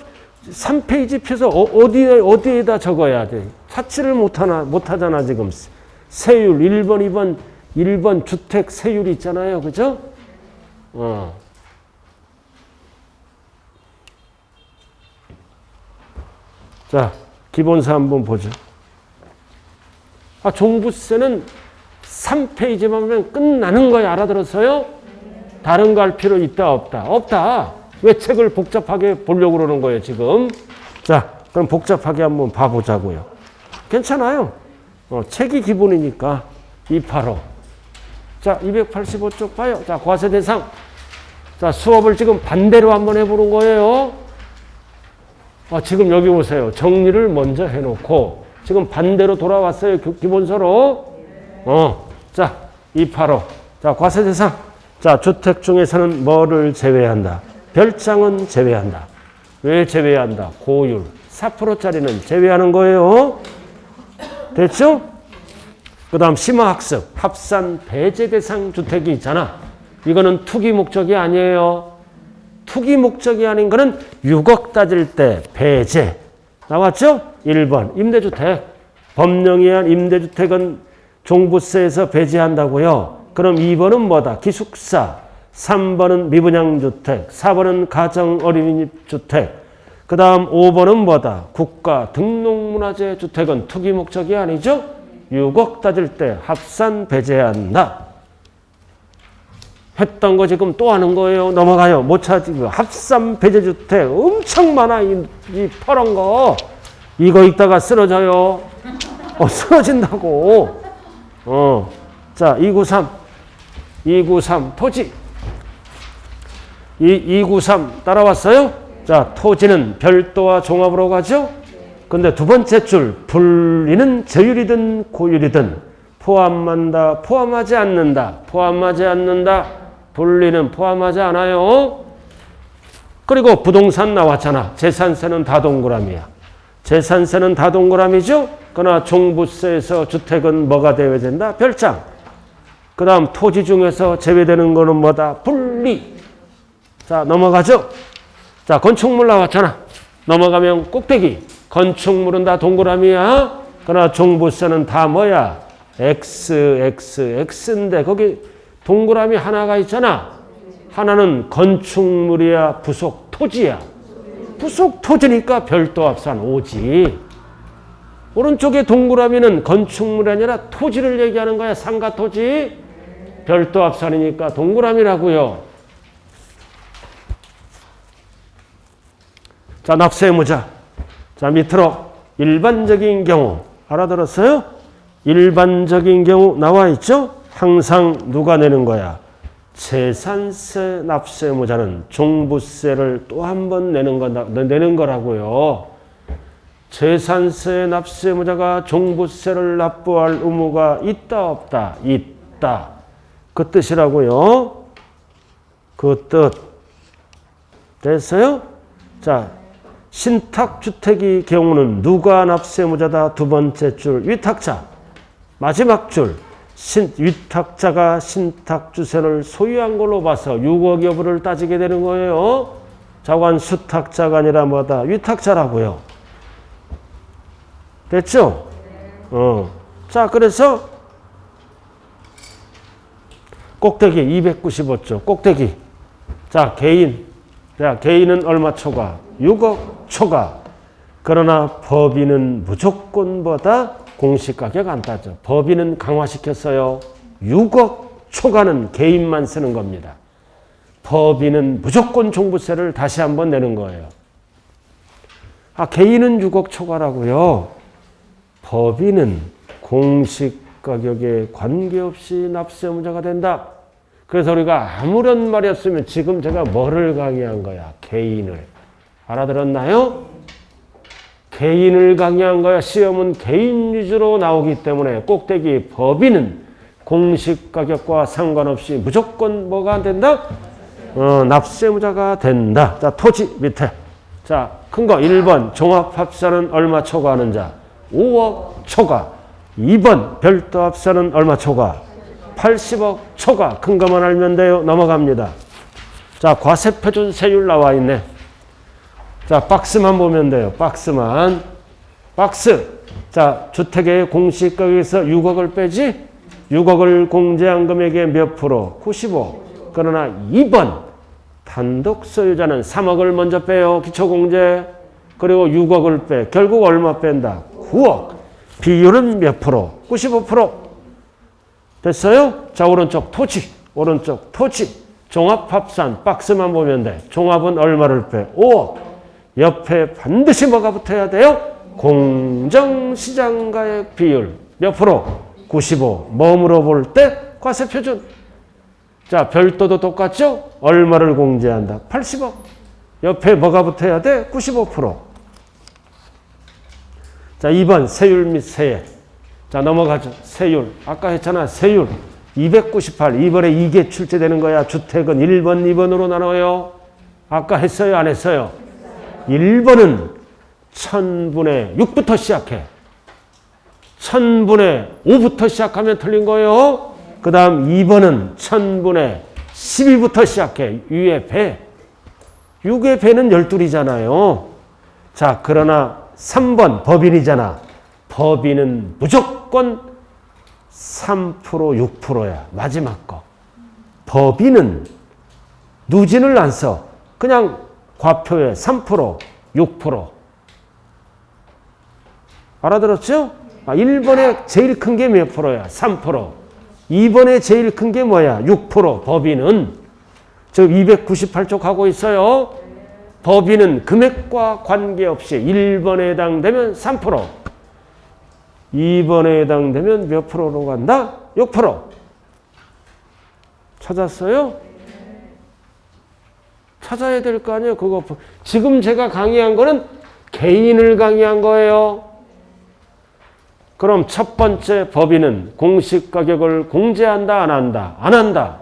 S1: 3페이지 펴서 어디에다 적어야 돼? 찾지를 못하잖아, 지금. 세율, 1번, 1번 주택 세율 있잖아요. 그죠? 자, 기본사 한번 보죠. 종부세는 3페이지만 보면 끝나는 거야. 알아들었어요? 다른 거 할 필요 있다, 없다? 없다. 왜 책을 복잡하게 보려고 그러는 거예요, 지금? 자, 그럼 복잡하게 한번 봐보자고요. 괜찮아요. 책이 기본이니까. 285. 자, 285쪽 봐요. 자, 과세대상. 자, 수업을 지금 반대로 한번 해보는 거예요. 지금 여기 보세요. 정리를 먼저 해놓고 지금 반대로 돌아왔어요. 기본서로. 자, 285. 자, 과세대상. 자, 주택 중에서는 뭐를 제외한다? 별장은 제외한다. 왜 제외한다? 고율. 4%짜리는 제외하는 거예요. 됐죠? 그 다음 심화학습. 합산 배제 대상 주택이 있잖아. 이거는 투기 목적이 아니에요. 투기 목적이 아닌 거는 6억 따질 때 배제. 나왔죠? 1번 임대주택. 법령에 의한 임대주택은 종부세에서 배제한다고요. 그럼 2번은 뭐다? 기숙사. 3번은 미분양주택. 4번은 가정어린이집주택. 그 다음 5번은 뭐다? 국가 등록문화재 주택은 투기 목적이 아니죠? 6억 따질 때 합산 배제한다. 했던 거 지금 또 하는 거예요. 넘어가요. 못 찾지. 합산 배제주택 엄청 많아. 이 파란 거. 이거 있다가 쓰러져요. 쓰러진다고. 자, 293 토지. 293 따라왔어요? 자, 토지는 별도와 종합으로 가죠? 근데 두 번째 줄, 분리는 저율이든 고율이든 포함한다, 포함하지 않는다, 포함하지 않는다, 분리는 포함하지 않아요. 그리고 부동산 나왔잖아. 재산세는 다 동그라미야. 재산세는 다 동그라미죠? 그러나 종부세에서 주택은 뭐가 제외된다? 별장. 그 다음 토지 중에서 제외되는 거는 뭐다? 분리. 자, 넘어가죠? 자, 건축물 나왔잖아. 넘어가면 꼭대기. 건축물은 다 동그라미야. 그러나 종부세는 다 뭐야? X인데 거기 동그라미 하나가 있잖아. 하나는 건축물이야, 부속 토지야. 부속 토지니까 별도 합산 오지. 오른쪽에 동그라미는 건축물이 아니라 토지를 얘기하는 거야. 상가 토지. 별도 합산이니까 동그라미라고요. 자, 납세의무자. 자, 밑으로 일반적인 경우 알아들었어요? 일반적인 경우 나와 있죠? 항상 누가 내는 거야? 재산세 납세의무자는 종부세를 또 한 번 내는 거라고요. 재산세 납세의무자가 종부세를 납부할 의무가 있다 없다? 있다. 그 뜻이라고요. 그 뜻. 됐어요? 자, 신탁주택의 경우는 누가 납세의무자다? 두 번째 줄 위탁자. 마지막 줄. 위탁자가 신탁주택을 소유한 걸로 봐서 6억 여부를 따지게 되는 거예요. 자관 수탁자가 아니라 뭐다? 위탁자라고요. 됐죠? 자, 그래서 꼭대기 295조 꼭대기. 자, 개인. 자, 개인은 얼마 초과? 6억 초과. 그러나 법인은 무조건 보다 공시가격 안 따져. 법인은 강화시켰어요. 6억 초과는 개인만 쓰는 겁니다. 법인은 무조건 종부세를 다시 한번 내는 거예요. 아, 개인은 6억 초과라고요. 법인은 공시가격에 관계없이 납세의무자가 된다. 그래서 우리가 아무런 말이 없으면 지금 제가 뭐를 강의한 거야? 개인을. 알아들었나요? 개인을 강의한 거야. 시험은 개인 위주로 나오기 때문에 꼭대기 법인은 공시가격과 상관없이 무조건 뭐가 안 된다? 납세의무자가 된다. 자, 토지 밑에. 자, 큰 거 1번 종합합산은 얼마 초과하는 자? 5억 초과. 2번 별도 합산은 얼마 초과? 80억 초과. 큰 것만 알면 돼요. 넘어갑니다. 자, 과세표준 세율 나와 있네. 자, 박스만 보면 돼요. 박스만. 박스. 자, 주택의 공시가격에서 6억을 빼지? 6억을 공제한 금액의 몇 프로? 95. 그러나 2번 단독 소유자는 3억을 먼저 빼요. 기초공제. 그리고 6억을 빼. 결국 얼마 뺀다? 9억. 비율은 몇 프로? 95%. 됐어요? 자, 오른쪽 토지. 오른쪽 토지. 종합합산. 박스만 보면 돼. 종합은 얼마를 빼? 5억. 옆에 반드시 뭐가 붙어야 돼요? 공정시장가액 비율. 몇 프로? 95. 뭐 물어볼 때? 과세표준. 자, 별도도 똑같죠? 얼마를 공제한다? 80억. 옆에 뭐가 붙어야 돼? 95%. 자, 2번 세율 및 세액. 자, 넘어가죠. 세율. 아까 했잖아. 세율. 298. 이번에 이게 출제되는 거야. 주택은 1번, 2번으로 나눠요. 아까 했어요? 안 했어요? 1번은 1000분의 6부터 시작해. 1000분의 5부터 시작하면 틀린 거예요. 그 다음 2번은 1000분의 12부터 시작해. 위에 배. 6의 배는 12이잖아요. 자, 그러나 3번 법인이잖아. 법인은 무조건 3%, 6%야. 마지막 거. 법인은 누진을 안 써. 그냥 과표에 3%, 6%. 알아들었죠? 1번에 제일 큰 게 몇 프로야? 3%. 2번에 제일 큰 게 뭐야? 6%. 법인은 지금 298쪽 하고 있어요. 법인은 금액과 관계없이 1번에 해당되면 3%, 2번에 해당되면 몇 프로로 간다? 6%. 찾았어요? 찾아야 될 거 아니에요. 그거 지금 제가 강의한 거는 개인을 강의한 거예요. 그럼 첫 번째 법인은 공시가격을 공제한다 안 한다? 안 한다.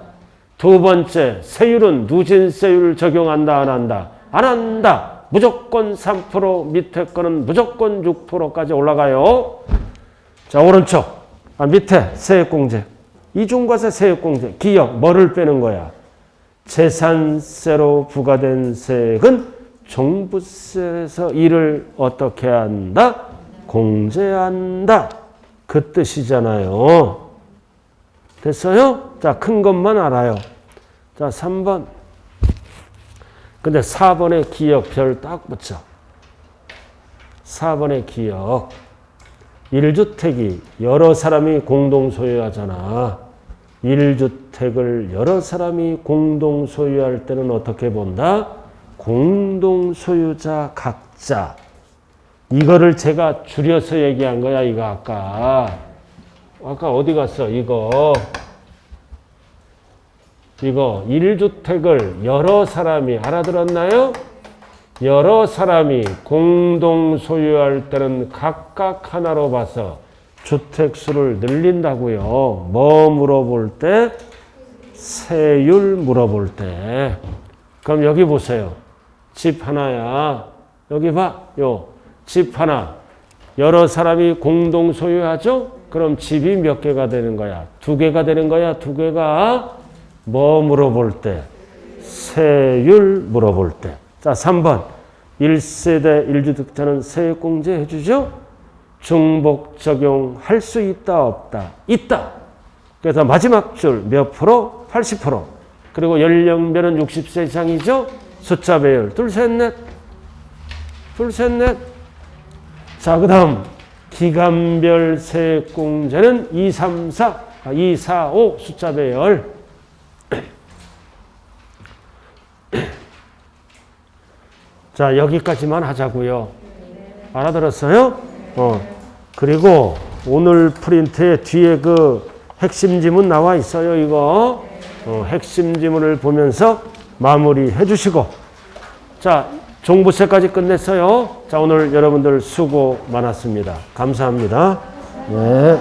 S1: 두 번째 세율은 누진세율을 적용한다 안 한다? 안 한다. 무조건 3%, 밑에 거는 무조건 6%까지 올라가요. 자, 오른쪽 밑에 세액공제, 이중과세 세액공제, 기억 뭐를 빼는 거야? 재산세로 부과된 세액은 종부세에서 이를 어떻게 한다? 공제한다. 그 뜻이잖아요. 됐어요? 자, 큰 것만 알아요. 자, 3번. 근데 4번에 기억 별 딱 붙여. 4번에 기억. 1주택이 여러 사람이 공동 소유하잖아. 1주택을 여러 사람이 공동 소유할 때는 어떻게 본다? 공동 소유자 각자. 이거를 제가 줄여서 얘기한 거야, 이거 아까. 아까 어디 갔어, 이거. 1주택을 여러 사람이, 알아들었나요? 여러 사람이 공동 소유할 때는 각각 하나로 봐서 주택수를 늘린다고요. 뭐 물어볼 때? 세율 물어볼 때. 그럼 여기 보세요. 집 하나야. 여기 봐. 집 하나. 여러 사람이 공동 소유하죠? 그럼 집이 몇 개가 되는 거야? 2개가 되는 거야? 2개가? 뭐 물어볼 때? 세율 물어볼 때. 자, 3번. 1세대 1주택자는 세액공제 해주죠? 중복 적용할 수 있다, 없다? 있다. 그래서 마지막 줄 몇 프로? 80%. 그리고 연령별은 60세 이상이죠? 숫자 배열. 둘, 셋, 넷. 둘, 셋, 넷. 자, 그 다음. 기간별 세액공제는 2, 3, 4. 2, 4, 5 숫자 배열. 자, 여기까지만 하자고요. 알아들었어요? 그리고 오늘 프린트에 뒤에 그 핵심 지문 나와 있어요, 이거. 핵심 지문을 보면서 마무리해 주시고. 자, 종부세까지 끝냈어요. 자, 오늘 여러분들 수고 많았습니다. 감사합니다. 네.